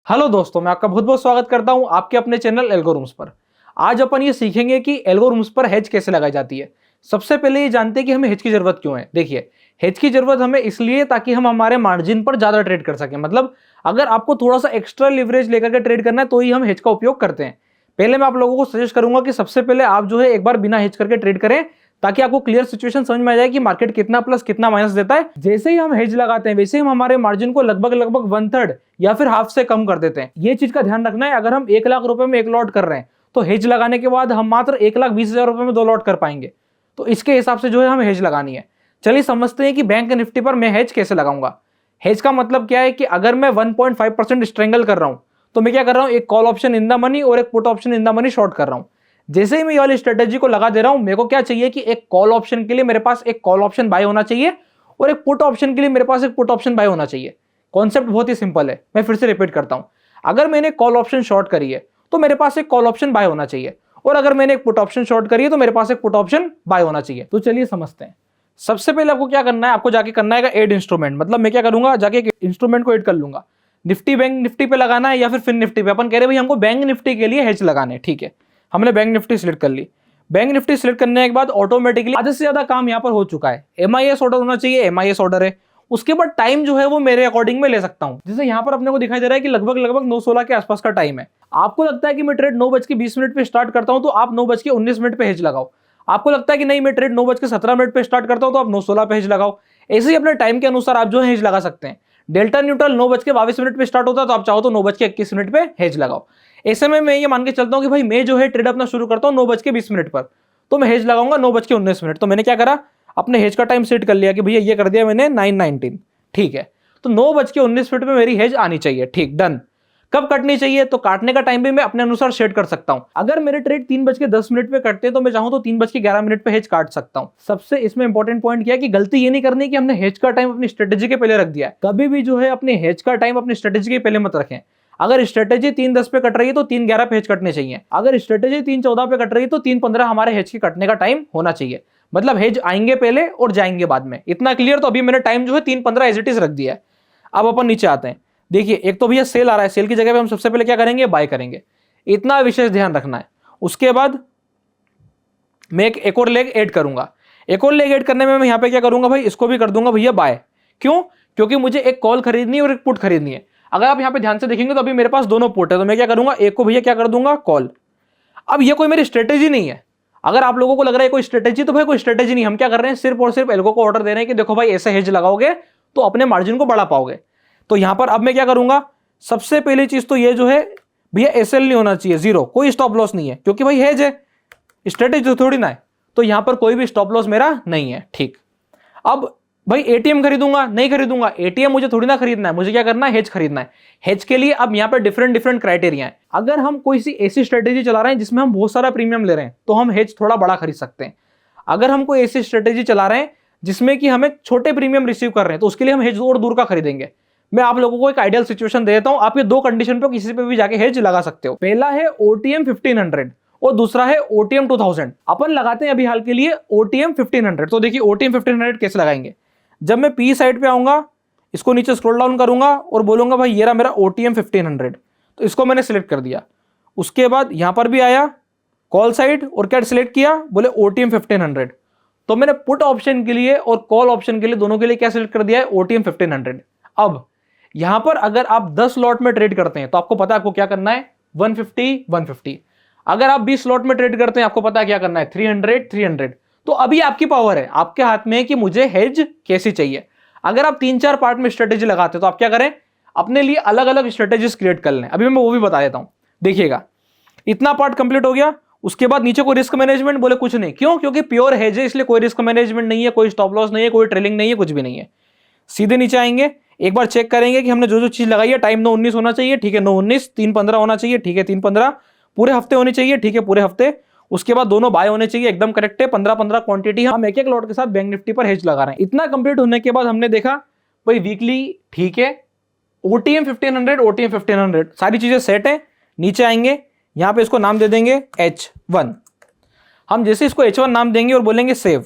Hello दोस्तों, मैं आपका बहुत बहुत स्वागत करता हूं आपके अपने चैनल एल्गोरिथम्स पर। आज अपन ये सीखेंगे कि एल्गोरिथम्स पर हेज कैसे लगाई जाती है। सबसे पहले ये जानते हैं कि हमें हेज की जरूरत क्यों है। देखिए, हेज की जरूरत हमें इसलिए ताकि हम हमारे मार्जिन पर ज्यादा ट्रेड कर सकें। मतलब अगर आपको थोड़ा सा एक्स्ट्रा लिवरेज लेकर के ट्रेड करना है तो ही हम हेज का उपयोग करते हैं। पहले मैं आप लोगों को सजेस्ट करूंगा कि सबसे पहले आप जो है एक बार बिना हेज करके ट्रेड करें, ताकि आपको क्लियर सिचुएशन समझ में आ जाए कि मार्केट कितना प्लस कितना माइनस देता है। जैसे ही हम हेज लगाते हैं वैसे ही हम हमारे मार्जिन को लगभग लगभग 1/3 या फिर हाफ से कम कर देते हैं। ये चीज का ध्यान रखना है। अगर हम 1 लाख रुपए में एक लॉट कर रहे हैं तो हेज लगाने के बाद हम मात्र 1,20,000 रुपए में 2 लॉट कर पाएंगे। तो इसके हिसाब से जो है हमें हेज लगानी है। चलिए समझते हैं कि बैंक निफ्टी पर मैं हेज कैसे लगाऊंगा। हेज का मतलब क्या है कि अगर मैं 1.5% स्ट्रेंगल कर रहा हूं तो मैं क्या कर रहा हूं, एक call option in the money और एक put option in the money short कर रहा हूं। जैसे ही मैं ये वाली स्ट्रेटेजी को लगा दे रहा हूं, मेरे को क्या चाहिए कि एक कॉल ऑप्शन के लिए मेरे पास एक कॉल ऑप्शन बाय होना चाहिए और एक पुट ऑप्शन के लिए मेरे पास एक पुट ऑप्शन बाय होना चाहिए। कॉन्सेप्ट बहुत ही सिंपल है, मैं फिर से रिपीट करता हूं। अगर मैंने कॉल ऑप्शन शॉर्ट करी है तो मेरे पास एक कॉल ऑप्शन बाय होना चाहिए, और अगर मैंने एक पुट ऑप्शन शॉर्ट करी है तो मेरे पास एक पुट ऑप्शन बाय होना चाहिए। तो चलिए समझते हैं। सबसे पहले आपको क्या करना है, आपको जाके करना है एड इंस्ट्रूमेंट। मतलब मैं क्या करूंगा, जाके एक इंस्ट्रूमेंट को एड कर लूंगा। निफ्टी बैंक निफ्टी पे लगाना है या फिर फिन निफ्टी पे। अपन कह रहे भाई हमको बैंक निफ्टी के लिए हेज लगाने, ठीक है। हमने बैंक निफ्टी सिलेक्ट कर ली। बैंक निफ्टी सिलेक्ट करने के बाद ऑटोमेटिकली आधे से ज्यादा काम यहाँ पर हो चुका है। एमआईएस ऑर्डर होना चाहिए, एमआईएस ऑर्डर है। उसके बाद टाइम जो है वो मेरे अकॉर्डिंग में ले सकता हूं। जैसे यहाँ पर अपने को दिखाई दे रहा है कि लगभग लगभग 9:16 के आसपास का टाइम है। आपको लगता है कि मैं ट्रेड 9:20 पे स्टार्ट करता हूं तो आप 9:19 पे हेज लगाओ। आपको लगता है कि नहीं मैं ट्रेड 9:17 पे स्टार्ट करता हूं तो आप 9:16 पे हेज लगाओ। ऐसे ही अपने टाइम के अनुसार आप जो है हेज लगा सकते हैं। डेल्टा न्यूट्रल 9:22 पे स्टार्ट होता है तो आप चाहो तो 9:21 पे हेज लगाओ। ऐसे में मैं ये मान के चलता हूं कि भाई मैं जो है ट्रेड अपना शुरू करता हूं 9:20 पर, तो मैं हेज लगाऊंगा 9:19। तो मैंने क्या करा, अपने हेज का टाइम सेट कर लिया कि भैया ये कर दिया मैंने 9:19, ठीक है। तो 9:19 पे मेरी हेज आनी चाहिए, ठीक, डन। कब कटनी चाहिए, तो काटने का टाइम भी मैं अपने अनुसार सेट कर सकता हूं। अगर मेरे ट्रेड 3:10 पे कटते हैं तो मैं चाहूं तो 3:11 पे हेज काट सकता हूं। सबसे इसमें इंपॉर्टेंट पॉइंट क्या है कि गलती ये नहीं करनी कि हमने हेज का टाइम अपनी स्ट्रेटेजी के पहले रख दिया है। कभी भी जो है अपने हेज का टाइम अपनी स्ट्रेटेजी के पहले मत रखें। अगर स्ट्रेटेजी 3:10 पे कट रही है तो 3:11 पे हेज कटने चाहिए। अगर स्ट्रेटेजी 3:14 पे कट रही है तो 3:15 हमारे हेज के कटने का टाइम होना चाहिए। मतलब हेज आएंगे पहले और जाएंगे बाद में। इतना क्लियर। तो अभी मैंने टाइम जो है 3:15 एज इट इज रख दिया है। अब अपन नीचे आते हैं। देखिए, एक तो भैया सेल आ रहा है, सेल की जगह पे हम सबसे पहले क्या करेंगे, बाय करेंगे। इतना विशेष ध्यान रखना है। उसके बाद मैं एक और लेग ऐड करूंगा। एक और लेग ऐड करने में मैं यहां पे क्या करूंगा भाई, इसको भी कर दूंगा भैया बाय। क्यों? क्योंकि मुझे एक कॉल खरीदनी है और एक पुट खरीदनी है। अगर आप यहां पे ध्यान से देखेंगे तो अभी मेरे पास दोनों पुट है, तो मैं क्या करूंगा, एक को भैया क्या कर दूंगा, कॉल। अब ये कोई मेरी स्ट्रेटेजी नहीं है। अगर आप लोगों को लग रहा है कोई स्ट्रेटेजी, तो भाई कोई स्ट्रेटेजी नहीं। हम क्या कर रहे हैं, सिर्फ और सिर्फ एल्गो को ऑर्डर दे रहे हैं कि देखो भाई ऐसे हेज लगाओगे तो अपने मार्जिन को बढ़ा पाओगे। तो यहां पर अब मैं क्या करूंगा, सबसे पहली चीज तो ये जो है भैया एसएल नहीं होना चाहिए, जीरो, कोई स्टॉप लॉस नहीं है, क्योंकि भाई हेज है, स्ट्रेटेजी थोड़ी ना है। तो यहां पर कोई भी स्टॉप लॉस मेरा नहीं है, ठीक। अब भाई एटीएम खरीदूंगा, नहीं खरीदूंगा, एटीएम मुझे थोड़ी ना खरीदना है, मुझे क्या करना है, हेज खरीदना है। हेज के लिए अब यहां पर डिफरेंट डिफरेंट क्राइटेरिया है। अगर हम कोई सी ऐसी स्ट्रेटेजी चला रहे हैं जिसमें हम बहुत सारा प्रीमियम ले रहे हैं तो हम हेज थोड़ा बड़ा खरीद सकते हैं। अगर हम कोई ऐसी स्ट्रेटेजी चला रहे हैं जिसमें कि हमें छोटे प्रीमियम रिसीव कर रहे हैं तो उसके लिए हम हेज और दूर का खरीदेंगे। मैं आप लोगों को एक आइडियल सिचुएशन दे देता हूं। आप ये दो कंडीशन पे किसी पे भी जाके हेज लगा सकते हो। पहला है ओटीएम 1500 और दूसरा है ओटीएम 2000। अपन लगाते हैं अभी हाल के लिए ओटीएम 1500। तो देखिए ओटीएम 1500 कैसे लगाएंगे। जब मैं पी साइड पे आऊंगा, इसको नीचे स्क्रॉल डाउन करूंगा और बोलूंगा भाई ये रहा मेरा ओटीएम 1500, तो इसको मैंने सिलेक्ट कर दिया। उसके बाद यहां पर भी आया कॉल साइड और क्या सिलेक्ट किया, बोले ओटीएम 1500। तो मैंने पुट ऑप्शन के लिए और कॉल ऑप्शन के लिए दोनों के लिए क्या सिलेक्ट कर दिया है, ओटीएम 1500। अब यहां पर अगर आप 10 लॉट में ट्रेड करते हैं तो आपको पता है आपको क्या करना है, 150 150। अगर आप 20 लॉट में ट्रेड करते हैं आपको पता है क्या करना है, 300 300। तो अभी आपकी पावर है, आपके हाथ में है कि मुझे हेज कैसी चाहिए। अगर आप 3-4 पार्ट में स्ट्रेटेजी लगाते हैं तो आप क्या करें, अपने लिए अलग अलग स्ट्रेटेजीज क्रिएट कर लें। अभी मैं वो भी बता देता हूं। देखिएगा, इतना पार्ट कंप्लीट हो गया। उसके बाद नीचे कोई रिस्क मैनेजमेंट, बोले कुछ नहीं। क्यों? क्योंकि प्योर हेज है, इसलिए कोई रिस्क मैनेजमेंट नहीं है, कोई स्टॉप लॉस नहीं है, कोई ट्रेलिंग नहीं है, कुछ भी नहीं है। सीधे नीचे आएंगे, एक बार चेक करेंगे कि हमने जो जो चीज लगाई है, टाइम 9:19 होना चाहिए, ठीक है, 9:19, 3:15 होना चाहिए, ठीक है, 3:15, पूरे हफ्ते होनी चाहिए, ठीक है, पूरे हफ्ते। उसके बाद दोनों बाय होने चाहिए, एकदम करेक्ट है, 15-15 क्वांटिटी हम एक एक लॉट के साथ बैंक निफ्टी पर हेज लगा रहे हैं। इतना कंप्लीट होने के बाद हमने देखा भाई वीकली ठीक है, ओटीएम 1500 ओटीएम 1500 सारी चीजें सेट है। नीचे आएंगे, यहां पे इसको नाम दे देंगे H1। हम जैसे इसको H1 नाम देंगे और बोलेंगे सेव,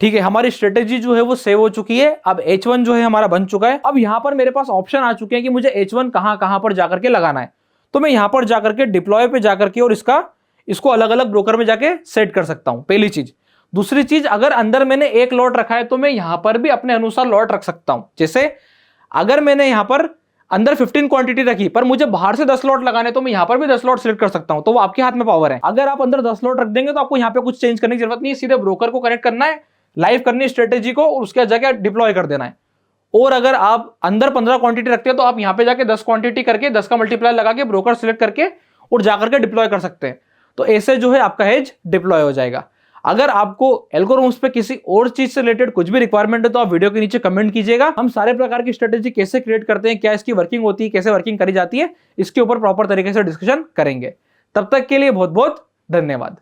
ठीक है, हमारी स्ट्रेटेजी जो है वो सेव हो चुकी है। अब H1 जो है हमारा बन चुका है। अब यहां पर मेरे पास ऑप्शन आ चुके हैं कि मुझे H1 कहां पर जाकर के लगाना है। तो मैं यहां पर जाकर के डिप्लॉय पे जाकर के और इसको अलग अलग ब्रोकर में जाके सेट कर सकता हूं, पहली चीज। दूसरी चीज, अगर अंदर मैंने एक लॉट रखा है तो मैं यहां पर भी अपने अनुसार लॉट रख सकता हूं। जैसे अगर मैंने यहां पर अंदर 15 क्वांटिटी रखी पर मुझे बाहर से 10 लॉट लगाने, तो मैं यहां पर भी 10 लॉट सिलेक्ट कर सकता हूं। तो वो आपके हाथ में पावर है। अगर आप अंदर 10 लॉट रख देंगे तो आपको यहां पे कुछ चेंज करने की जरूरत नहीं है, सीधे ब्रोकर को कनेक्ट करना है, लाइव करनी है स्ट्रेटेजी को और उसके बाद जाके डिप्लॉय कर देना है। और अगर आप अंदर 15 क्वांटिटी रखते हैं तो आप यहां पे जाके 10 क्वांटिटी करके 10 का मल्टीप्लाई लगा के ब्रोकर सिलेक्ट करके और जाकर के डिप्लॉय कर सकते हैं। तो ऐसे जो है आपका हेज डिप्लॉय हो जाएगा। अगर आपको एल्गोरिथम्स पे किसी और चीज से रिलेटेड कुछ भी रिक्वायरमेंट है तो आप वीडियो के नीचे कमेंट कीजिएगा। हम सारे प्रकार की स्ट्रेटेजी कैसे क्रिएट करते हैं, क्या इसकी वर्किंग होती है, कैसे वर्किंग करी जाती है, इसके ऊपर प्रॉपर तरीके से डिस्कशन करेंगे। तब तक के लिए बहुत बहुत धन्यवाद।